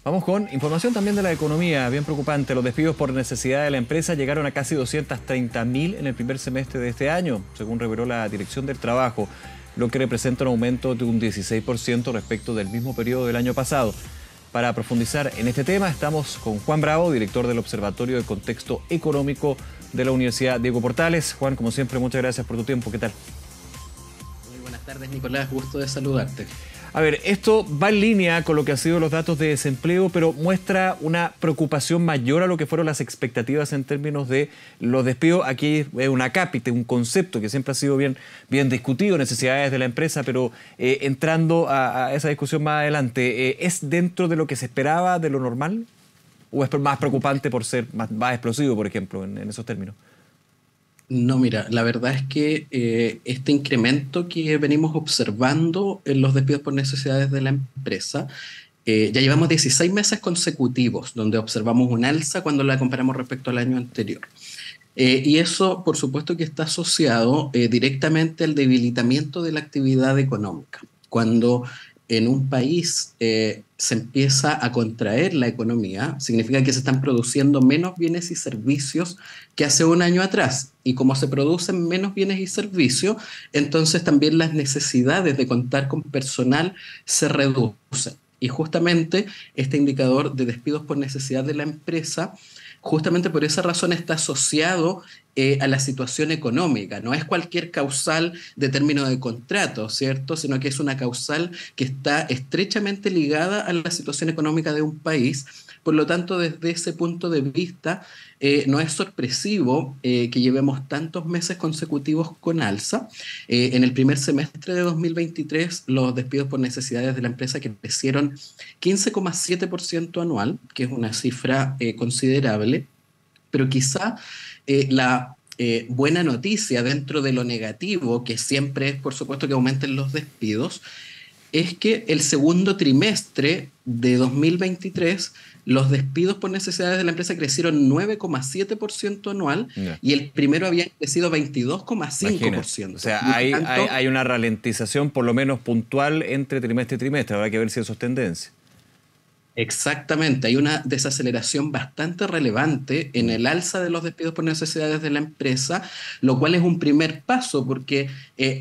Vamos con información también de la economía, bien preocupante. Los despidos por necesidad de la empresa llegaron a casi 230.000 en el primer semestre de este año, según reveló la Dirección del Trabajo, lo que representa un aumento de un 16% respecto del mismo periodo del año pasado. Para profundizar en este tema, estamos con Juan Bravo, director del Observatorio de Contexto Económico de la Universidad Diego Portales. Juan, como siempre, muchas gracias por tu tiempo. ¿Qué tal? Muy buenas tardes, Nicolás. Gusto de saludarte. A ver, esto va en línea con lo que han sido los datos de desempleo, pero muestra una preocupación mayor a lo que fueron las expectativas en términos de los despidos. Aquí es un acápite, un concepto que siempre ha sido bien discutido, necesidades de la empresa, pero entrando a esa discusión más adelante, ¿es dentro de lo que se esperaba, de lo normal? ¿O es más preocupante por ser más explosivo, por ejemplo, en esos términos? No, mira, la verdad es que este incremento que venimos observando en los despidos por necesidades de la empresa, ya llevamos 16 meses consecutivos donde observamos un alza cuando la comparamos respecto al año anterior. Y eso, por supuesto, que está asociado directamente al debilitamiento de la actividad económica. Cuando en un país se empieza a contraer la economía, significa que se están produciendo menos bienes y servicios que hace un año atrás. Y como se producen menos bienes y servicios, entonces también las necesidades de contar con personal se reducen. Y justamente este indicador de despidos por necesidad de la empresa, justamente por esa razón está asociado a la situación económica. No es cualquier causal de término de contrato, ¿cierto? Sino que es una causal que está estrechamente ligada a la situación económica de un país. Por lo tanto, desde ese punto de vista, no es sorpresivo que llevemos tantos meses consecutivos con alza. En el primer semestre de 2023, los despidos por necesidades de la empresa crecieron 15,7% anual, que es una cifra considerable, pero quizá la buena noticia dentro de lo negativo, que siempre es, por supuesto, que aumenten los despidos, es que el segundo trimestre de 2023 los despidos por necesidades de la empresa crecieron 9,7% anual Ya. y el primero había crecido Imagínate. O 22,5%. sea, Por lo tanto, hay una ralentización por lo menos puntual entre trimestre y trimestre. Habrá que ver si eso es tendencia. exactamente, hay una desaceleración bastante relevante en Mm. el alza de los despidos por necesidades de la empresa, lo cual es un primer paso porque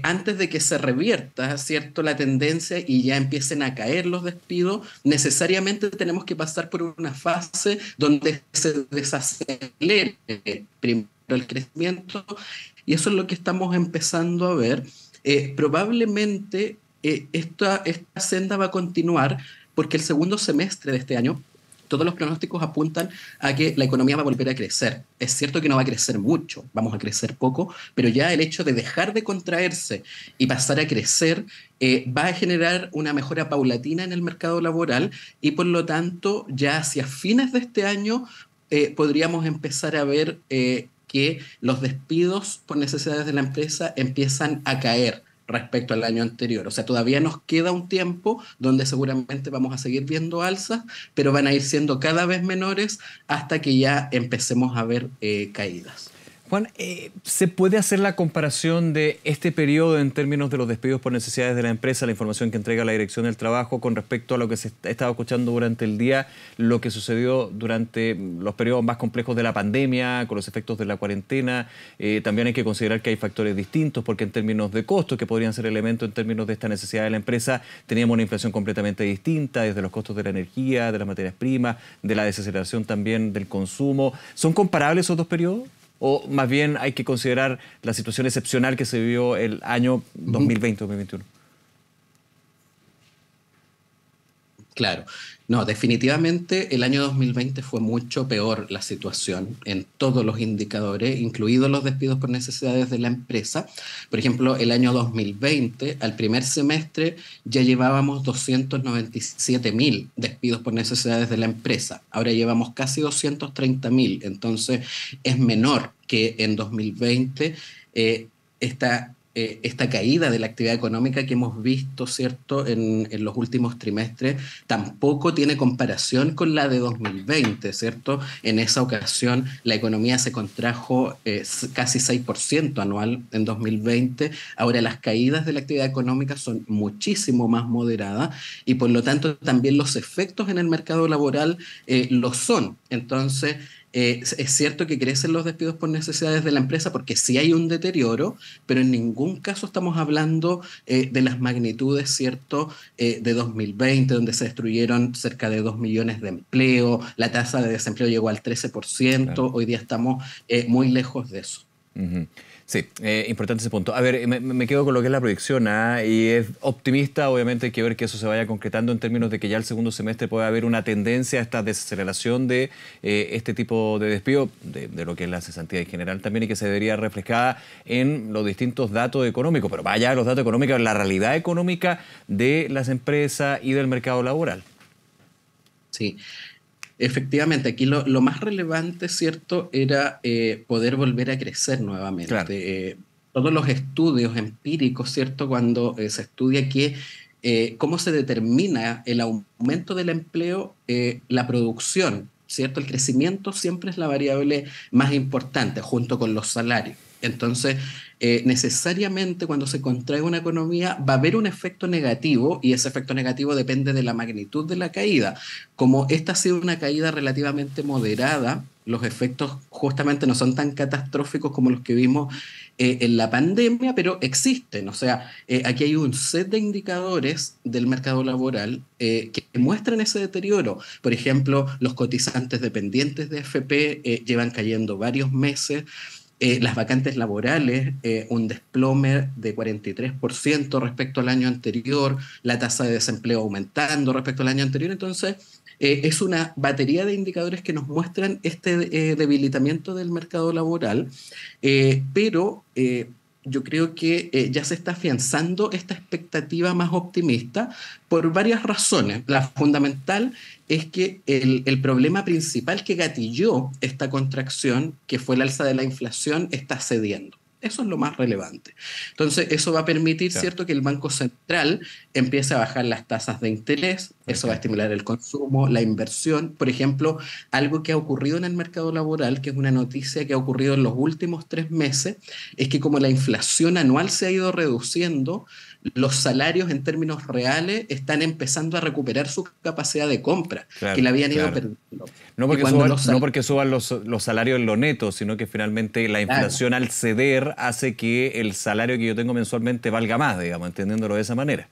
antes de que se revierta, ¿cierto?, la tendencia y ya empiecen a caer los despidos, necesariamente tenemos que pasar por una fase donde se desacelere primero el crecimiento y eso es lo que estamos empezando a ver. Probablemente esta senda va a continuar porque el segundo semestre de este año, todos los pronósticos apuntan a que la economía va a volver a crecer. Es cierto que no va a crecer mucho, vamos a crecer poco, pero ya el hecho de dejar de contraerse y pasar a crecer va a generar una mejora paulatina en el mercado laboral y por lo tanto ya hacia fines de este año podríamos empezar a ver que los despidos por necesidades de la empresa empiezan a caer respecto al año anterior. O sea, todavía nos queda un tiempo donde seguramente vamos a seguir viendo alzas, pero van a ir siendo cada vez menores hasta que ya empecemos a ver caídas. Juan, ¿se puede hacer la comparación de este periodo en términos de los despidos por necesidades de la empresa, la información que entrega la Dirección del Trabajo, con respecto a lo que se ha estado escuchando durante el día, lo que sucedió durante los periodos más complejos de la pandemia, con los efectos de la cuarentena? También hay que considerar que hay factores distintos, porque en términos de costos, que podrían ser elementos en términos de esta necesidad de la empresa, teníamos una inflación completamente distinta, desde los costos de la energía, de las materias primas, de la desaceleración también del consumo. ¿Son comparables esos dos periodos? ¿O más bien hay que considerar la situación excepcional que se vivió el año Uh -huh. 2020-2021? Claro, no, definitivamente el año 2020 fue mucho peor la situación en todos los indicadores, incluidos los despidos por necesidades de la empresa. Por ejemplo, el año 2020, al primer semestre, ya llevábamos 297.000 despidos por necesidades de la empresa. Ahora llevamos casi 230.000, entonces es menor que en 2020. Esta esta caída de la actividad económica que hemos visto, ¿cierto?, en los últimos trimestres, tampoco tiene comparación con la de 2020, ¿cierto? En esa ocasión la economía se contrajo casi 6% anual en 2020. Ahora las caídas de la actividad económica son muchísimo más moderadas y por lo tanto también los efectos en el mercado laboral lo son. Entonces, es cierto que crecen los despidos por necesidades de la empresa porque sí hay un deterioro, pero en ningún caso estamos hablando de las magnitudes, ¿cierto?, de 2020, donde se destruyeron cerca de 2 millones de empleos, la tasa de desempleo llegó al 13%, Claro. hoy día estamos muy lejos de eso. Ujú. Sí, importante ese punto. A ver, me quedo con lo que es la proyección, ¿ah? Y es optimista, obviamente hay que ver que eso se vaya concretando en términos de que ya el segundo semestre pueda haber una tendencia a esta desaceleración de este tipo de despido, de lo que es la cesantía en general también, y que se debería reflejada en los distintos datos económicos, pero vaya los datos económicos, la realidad económica de las empresas y del mercado laboral. Sí. Efectivamente, aquí lo más relevante, ¿cierto?, era poder volver a crecer Claro. nuevamente. Todos los estudios empíricos, ¿cierto?, cuando se estudia cómo se determina el aumento del empleo, la producción, ¿cierto? El crecimiento siempre es la variable más importante, junto con los salarios. Entonces, necesariamente cuando se contrae una economía va a haber un efecto negativo y ese efecto negativo depende de la magnitud de la caída. Como esta ha sido una caída relativamente moderada, los efectos justamente no son tan catastróficos como los que vimos en la pandemia, pero existen. O sea, aquí hay un set de indicadores del mercado laboral que muestran ese deterioro. Por ejemplo, los cotizantes dependientes de AFP llevan cayendo varios meses. Las vacantes laborales, un desplome de 43% respecto al año anterior, la tasa de desempleo aumentando respecto al año anterior. Entonces, es una batería de indicadores que nos muestran este debilitamiento del mercado laboral, pero yo creo que ya se está afianzando esta expectativa más optimista por varias razones. La fundamental es que el problema principal que gatilló esta contracción, que fue el alza de la inflación, está cediendo. Eso es lo más relevante. Entonces, eso va a permitir, Claro. ¿cierto?, que el Banco Central empiece a bajar las tasas de interés, Por eso va a ejemplo. estimular el consumo, la inversión. Por ejemplo, algo que ha ocurrido en el mercado laboral, que es una noticia que ha ocurrido en los últimos 3 meses, es que como la inflación anual se ha ido reduciendo, los salarios en términos reales están empezando a recuperar su capacidad de compra, que Claro, la habían ido claro. perdiendo. No Y porque cuando suban, los no salarios... porque suban los salarios en lo neto, sino que finalmente la Claro. inflación al ceder hace que el salario que yo tengo mensualmente valga más, digamos, entendiéndolo de esa manera.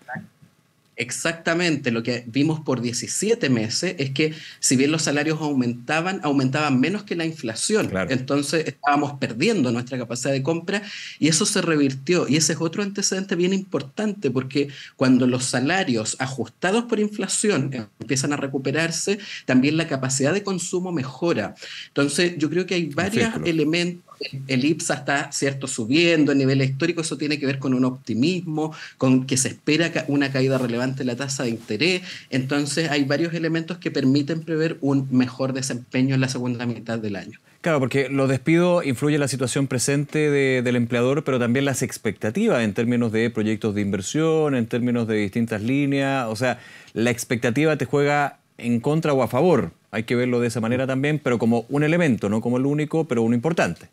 Exactamente, lo que vimos por 17 meses es que si bien los salarios aumentaban, aumentaban menos que la inflación. Claro. Entonces estábamos perdiendo nuestra capacidad de compra y eso se revirtió. Y ese es otro antecedente bien importante porque cuando los salarios ajustados por inflación empiezan a recuperarse, también la capacidad de consumo mejora. Entonces yo creo que hay Un varios círculo. elementos. El IPSA está, cierto, subiendo a nivel histórico, eso tiene que ver con un optimismo, con que se espera una caída relevante en la tasa de interés. Entonces hay varios elementos que permiten prever un mejor desempeño en la segunda mitad del año. Claro, porque los despidos influyen en la situación presente del empleador, pero también las expectativas en términos de proyectos de inversión, en términos de distintas líneas. O sea, la expectativa te juega en contra o a favor. Hay que verlo de esa manera también, pero como un elemento, no como el único, pero uno importante.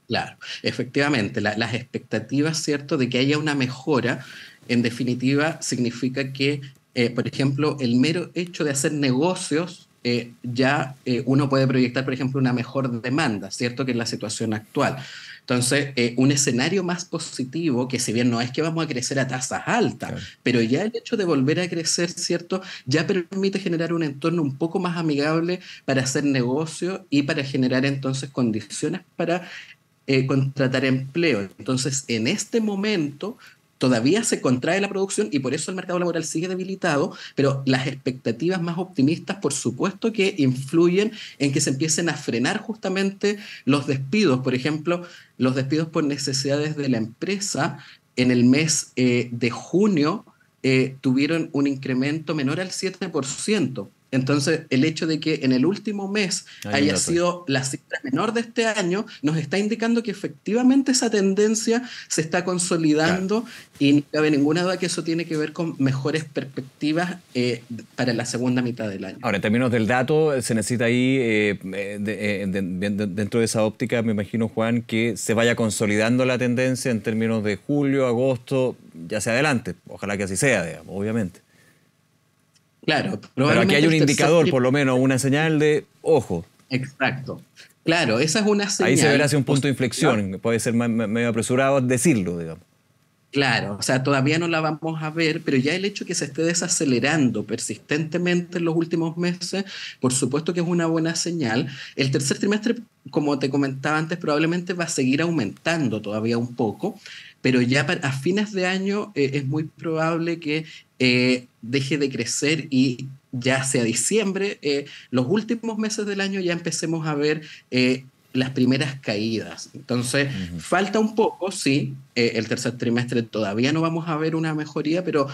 Claro, efectivamente, las expectativas, ¿cierto?, de que haya una mejora, en definitiva, significa que, por ejemplo, el mero hecho de hacer negocios, ya uno puede proyectar, por ejemplo, una mejor demanda, ¿cierto?, que es la situación actual. Entonces, un escenario más positivo, que si bien no es que vamos a crecer a tasas altas, Claro. pero ya el hecho de volver a crecer, ¿cierto?, ya permite generar un entorno un poco más amigable para hacer negocios y para generar entonces condiciones para contratar empleo. Entonces, en este momento todavía se contrae la producción y por eso el mercado laboral sigue debilitado, pero las expectativas más optimistas, por supuesto, que influyen en que se empiecen a frenar justamente los despidos. Por ejemplo, los despidos por necesidades de la empresa en el mes de junio tuvieron un incremento menor al 7%. Entonces, el hecho de que en el último mes Hay un haya dato ahí. sido la cifra menor de este año, nos está indicando que efectivamente esa tendencia se está Claro. consolidando y no cabe ninguna duda que eso tiene que ver con mejores perspectivas para la segunda mitad del año. Ahora, en términos del dato, se necesita ahí, dentro de esa óptica, me imagino, Juan, que se vaya consolidando la tendencia en términos de julio, agosto, ya hacia adelante. Ojalá que así sea, digamos, obviamente. Claro, Pero aquí hay probablemente un el tercer indicador, por lo trimestre. menos, una señal de ojo. Exacto. Claro, esa es una Ahí se verá señal hacia un punto de positiva. inflexión. Puede ser medio apresurado decirlo, digamos. Claro, o sea, todavía no la vamos a ver, pero ya el hecho que se esté desacelerando persistentemente en los últimos meses, por supuesto que es una buena señal. El tercer trimestre, como te comentaba antes, probablemente va a seguir aumentando todavía un poco, pero ya a fines de año es muy probable que deje de crecer y ya hacia diciembre, los últimos meses del año ya empecemos a ver las primeras caídas. Entonces, Ujú. falta un poco, sí, el tercer trimestre todavía no vamos a ver una mejoría, pero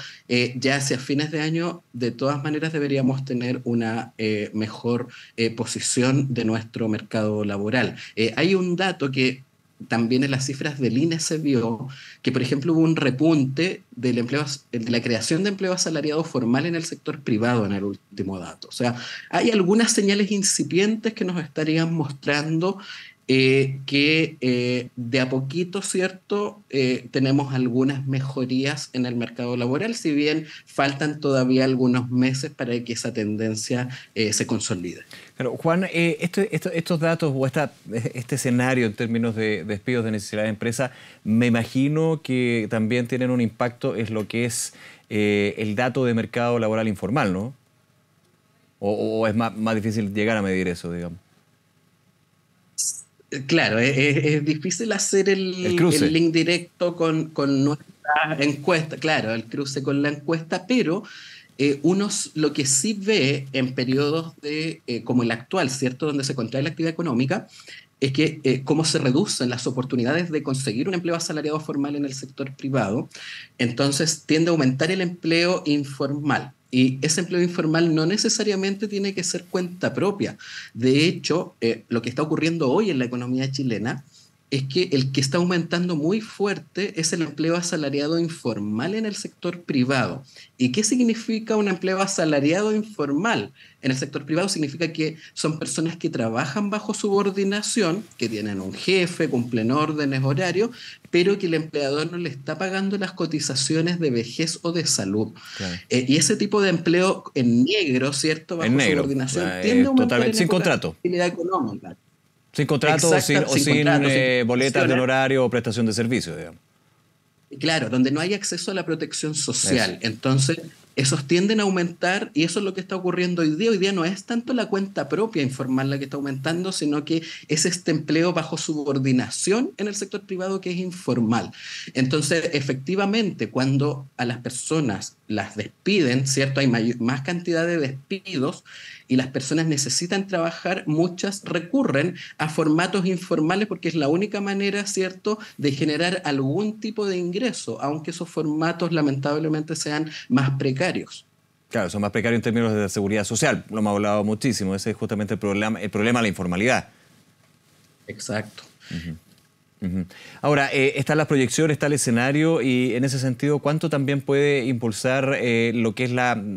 ya hacia fines de año, de todas maneras, deberíamos tener una mejor posición de nuestro mercado laboral. Hay un dato que también en las cifras del INE se vio que, por ejemplo, hubo un repunte del empleo, de la creación de empleo asalariado formal en el sector privado en el último dato. O sea, hay algunas señales incipientes que nos estarían mostrando que de a poquito, ¿cierto? Tenemos algunas mejorías en el mercado laboral, si bien faltan todavía algunos meses para que esa tendencia se consolide. Pero, Juan, estos datos o este escenario en términos de despidos de necesidad de empresa, me imagino que también tienen un impacto en lo que es el dato de mercado laboral informal, ¿no? O es más difícil llegar a medir eso, digamos. Claro, es difícil hacer El el cruce. link directo con nuestra encuesta, claro, el cruce con la encuesta, pero lo que sí ve en periodos como el actual, ¿cierto?, donde se contrae la actividad económica, es que cómo se reducen las oportunidades de conseguir un empleo asalariado formal en el sector privado, entonces tiende a aumentar el empleo informal. Y ese empleo informal no necesariamente tiene que ser cuenta propia. De hecho, lo que está ocurriendo hoy en la economía chilena es que el que está aumentando muy fuerte es el empleo asalariado informal en el sector privado. ¿Y qué significa un empleo asalariado informal? En el sector privado significa que son personas que trabajan bajo subordinación, que tienen un jefe, cumplen órdenes, horarios, pero que el empleador no le está pagando las cotizaciones de vejez o de salud. Claro. Y ese tipo de empleo en negro, ¿cierto? En Bajo negro. subordinación, tiende a aumentar Totalmente. en Sin épocas de contrato. actividad económica. Sin contrato Exacta, o sin sin contrato, sin boletas de prestaciones. honorario o prestación de servicio, digamos. Claro, donde no hay acceso a la protección Eso. social. Entonces, esos tienden a aumentar y eso es lo que está ocurriendo hoy día. Hoy día no es tanto la cuenta propia informal la que está aumentando, sino que es este empleo bajo subordinación en el sector privado que es informal. Entonces, efectivamente, cuando a las personas las despiden, ¿cierto? Hay más cantidad de despidos y las personas necesitan trabajar, muchas recurren a formatos informales porque es la única manera, ¿cierto?, de generar algún tipo de ingreso, aunque esos formatos lamentablemente sean más precarios. Claro, son más precarios en términos de seguridad social. Lo hemos hablado muchísimo. Ese es justamente el problema de la informalidad. Exacto. Ujú. Ahora, están las proyecciones, está el escenario y en ese sentido, ¿cuánto también puede impulsar lo que es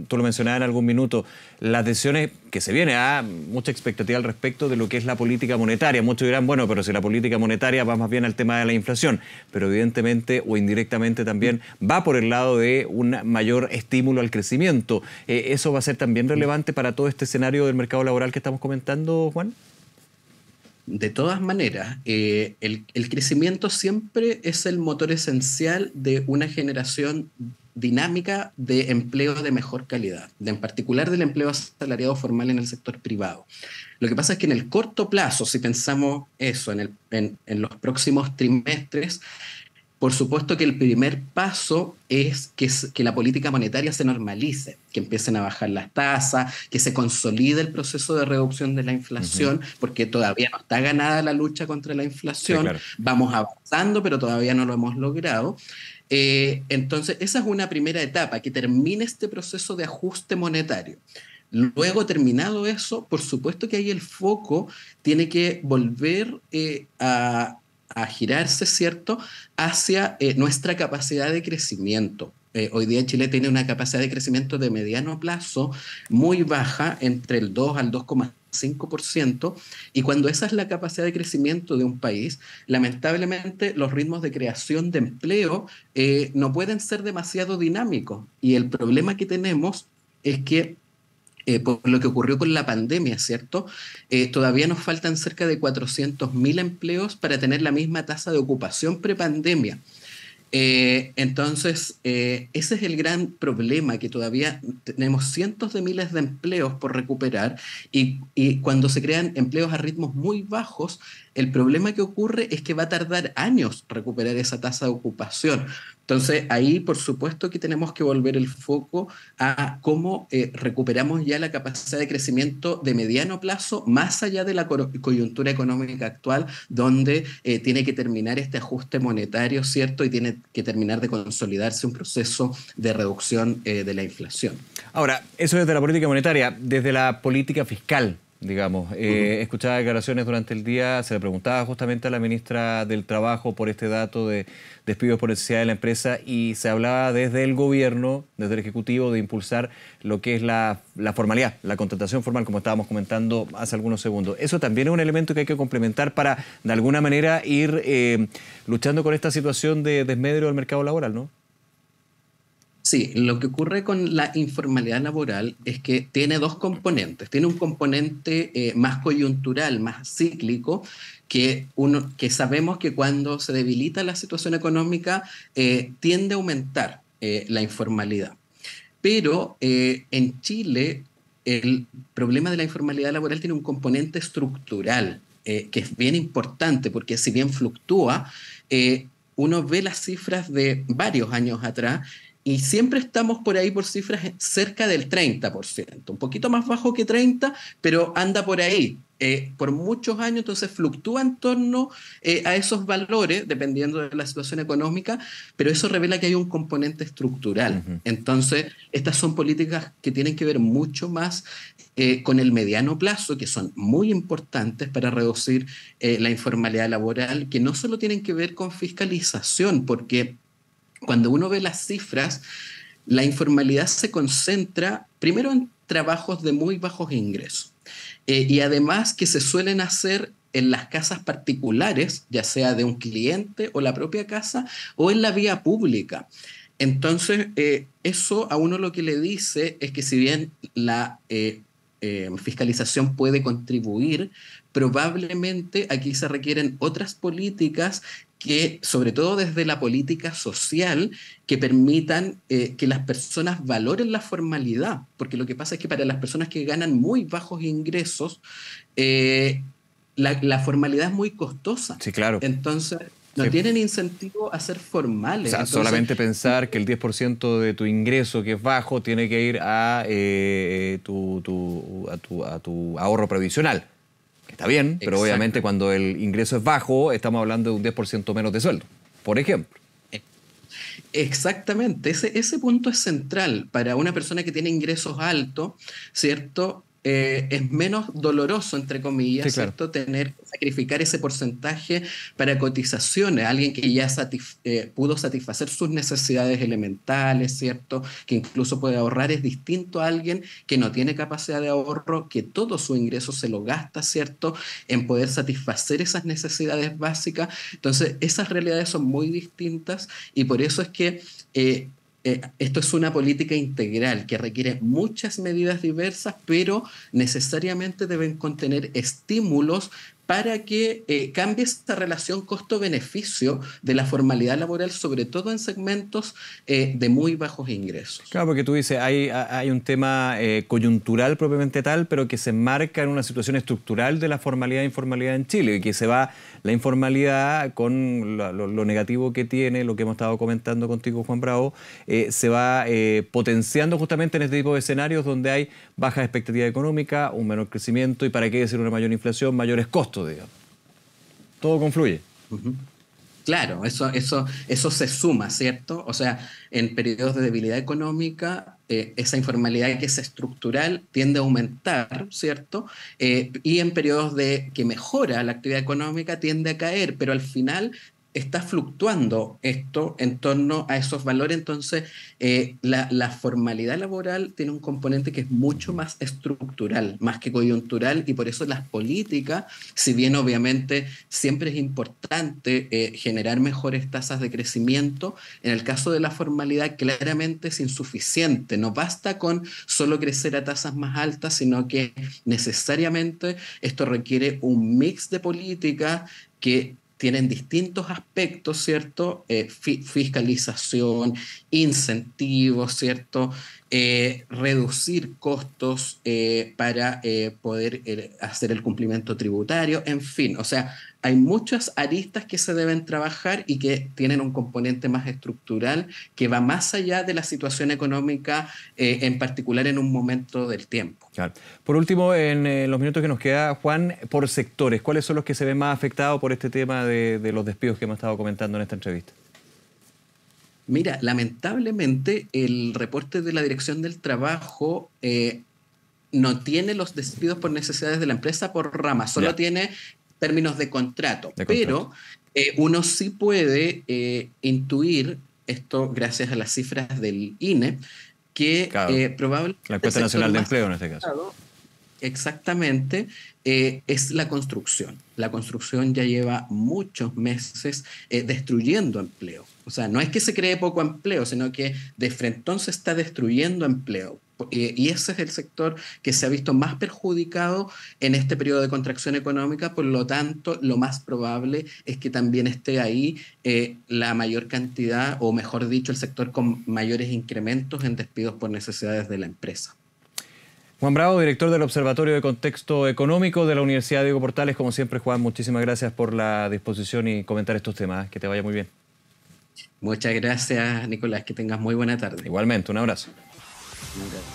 tú lo mencionabas en algún minuto, las decisiones que se viene a mucha expectativa al respecto de lo que es la política monetaria? Muchos dirán, bueno, pero si la política monetaria va más bien al tema de la inflación, pero evidentemente o indirectamente también va por el lado de un mayor estímulo al crecimiento. ¿Eso va a ser también relevante para todo este escenario del mercado laboral que estamos comentando, Juan? De todas maneras, el crecimiento siempre es el motor esencial de una generación dinámica de empleo de mejor calidad, en particular del empleo asalariado formal en el sector privado. Lo que pasa es que en el corto plazo, si pensamos eso, en los próximos trimestres, por supuesto que el primer paso es que la política monetaria se normalice, que empiecen a bajar las tasas, que se consolide el proceso de reducción de la Ujú. inflación, porque todavía no está ganada la lucha contra la Sí, inflación, claro. vamos avanzando, pero todavía no lo hemos logrado. Entonces, esa es una primera etapa, que termine este proceso de ajuste monetario. Luego, terminado eso, por supuesto que ahí el foco tiene que volver a girarse, ¿cierto?, hacia nuestra capacidad de crecimiento. Hoy día Chile tiene una capacidad de crecimiento de mediano plazo muy baja, entre el 2 al 2,5%, y cuando esa es la capacidad de crecimiento de un país, lamentablemente los ritmos de creación de empleo no pueden ser demasiado dinámicos. Y el problema que tenemos es que por lo que ocurrió con la pandemia, ¿cierto? Todavía nos faltan cerca de 400.000 empleos para tener la misma tasa de ocupación prepandemia. Entonces, ese es el gran problema, que todavía tenemos cientos de miles de empleos por recuperar, y cuando se crean empleos a ritmos muy bajos, el problema que ocurre es que va a tardar años recuperar esa tasa de ocupación. Entonces, ahí por supuesto que tenemos que volver el foco a cómo recuperamos ya la capacidad de crecimiento de mediano plazo, más allá de la coyuntura económica actual, donde tiene que terminar este ajuste monetario, ¿cierto? Y tiene que terminar de consolidarse un proceso de reducción de la inflación. Ahora, eso desde la política monetaria, desde la política fiscal, digamos. Escuchaba declaraciones durante el día, se le preguntaba justamente a la ministra del Trabajo por este dato de despidos por necesidad de la empresa, y se hablaba desde el gobierno, desde el Ejecutivo, de impulsar lo que es la formalidad, la contratación formal, como estábamos comentando hace algunos segundos. Eso también es un elemento que hay que complementar para, de alguna manera, ir luchando con esta situación de desmedro del mercado laboral, ¿no? Sí, lo que ocurre con la informalidad laboral es que tiene dos componentes. Tiene un componente más coyuntural, más cíclico, que sabemos que cuando se debilita la situación económica tiende a aumentar la informalidad. Pero en Chile el problema de la informalidad laboral tiene un componente estructural que es bien importante, porque si bien fluctúa, uno ve las cifras de varios años atrás y siempre estamos por ahí por cifras cerca del 30%, un poquito más bajo que 30, pero anda por ahí. Por muchos años, entonces fluctúa en torno a esos valores, dependiendo de la situación económica, pero eso revela que hay un componente estructural. Entonces, estas son políticas que tienen que ver mucho más con el mediano plazo, que son muy importantes para reducir la informalidad laboral, que no solo tienen que ver con fiscalización, porque cuando uno ve las cifras, la informalidad se concentra primero en trabajos de muy bajos ingresos. Y además que se suelen hacer en las casas particulares, ya sea de un cliente o la propia casa, o en la vía pública. Entonces, eso a uno lo que le dice es que si bien la fiscalización puede contribuir, probablemente aquí se requieren otras políticas que, sobre todo desde la política social, que permitan que las personas valoren la formalidad, porque lo que pasa es que para las personas que ganan muy bajos ingresos, la formalidad es muy costosa. Sí, claro. Entonces, no Sí. tienen incentivo a ser formales. O sea, Entonces, solamente pensar que el 10% de tu ingreso, que es bajo, tiene que ir a, tu ahorro previsional. Que está bien, pero obviamente cuando el ingreso es bajo, estamos hablando de un 10% menos de sueldo, por ejemplo. Exactamente, ese punto es central para una persona que tiene ingresos altos, ¿cierto? Es menos doloroso, entre comillas, Sí, claro. ¿cierto? Tener que sacrificar ese porcentaje para cotizaciones, alguien que ya pudo satisfacer sus necesidades elementales, ¿cierto? Que incluso puede ahorrar, es distinto a alguien que no tiene capacidad de ahorro, que todo su ingreso se lo gasta, ¿cierto? En poder satisfacer esas necesidades básicas. Entonces, esas realidades son muy distintas, y por eso es que esto es una política integral que requiere muchas medidas diversas, pero necesariamente deben contener estímulos para que cambie esta relación costo-beneficio de la formalidad laboral, sobre todo en segmentos de muy bajos ingresos. Claro, porque tú dices, hay un tema coyuntural propiamente tal, pero que se enmarca en una situación estructural de la formalidad e informalidad en Chile, y que se va la informalidad con lo negativo que tiene, lo que hemos estado comentando contigo, Juan Bravo, se va potenciando justamente en este tipo de escenarios donde hay baja expectativa económica, un menor crecimiento, y para qué decir una mayor inflación, mayores costos, digamos. Todo confluye. Uh-huh. Claro, eso se suma, ¿cierto? O sea, en periodos de debilidad económica, esa informalidad que es estructural tiende a aumentar, ¿cierto? Y en periodos de que mejora la actividad económica tiende a caer, pero al final está fluctuando esto en torno a esos valores. Entonces, la formalidad laboral tiene un componente que es mucho más estructural, más que coyuntural, y por eso las políticas, si bien obviamente siempre es importante generar mejores tasas de crecimiento, en el caso de la formalidad claramente es insuficiente. No basta con solo crecer a tasas más altas, sino que necesariamente esto requiere un mix de políticas que tienen distintos aspectos, ¿cierto? Fiscalización, incentivos, ¿cierto? Reducir costos para poder hacer el cumplimiento tributario, en fin, o sea, hay muchas aristas que se deben trabajar y que tienen un componente más estructural que va más allá de la situación económica, en particular en un momento del tiempo. Claro. Por último, en los minutos que nos queda, Juan, por sectores, ¿cuáles son los que se ven más afectados por este tema de los despidos que hemos estado comentando en esta entrevista? Mira, lamentablemente el reporte de la Dirección del Trabajo no tiene los despidos por necesidades de la empresa por rama, solo Ya, tiene términos de contrato, de contrato. pero uno sí puede intuir esto gracias a las cifras del INE, que Claro, probablemente la el encuesta sector nacional de más empleo en este caso. afectado exactamente, es la construcción. La construcción ya lleva muchos meses destruyendo empleo. O sea, no es que se cree poco empleo, sino que de frentón se está destruyendo empleo. Y ese es el sector que se ha visto más perjudicado en este periodo de contracción económica. Por lo tanto, lo más probable es que también esté ahí la mayor cantidad, o mejor dicho, el sector con mayores incrementos en despidos por necesidades de la empresa. Juan Bravo, director del Observatorio de Contexto Económico de la Universidad Diego Portales. Como siempre, Juan, muchísimas gracias por la disposición y comentar estos temas. Que te vaya muy bien. Muchas gracias, Nicolás. Que tengas muy buena tarde. Igualmente, un abrazo.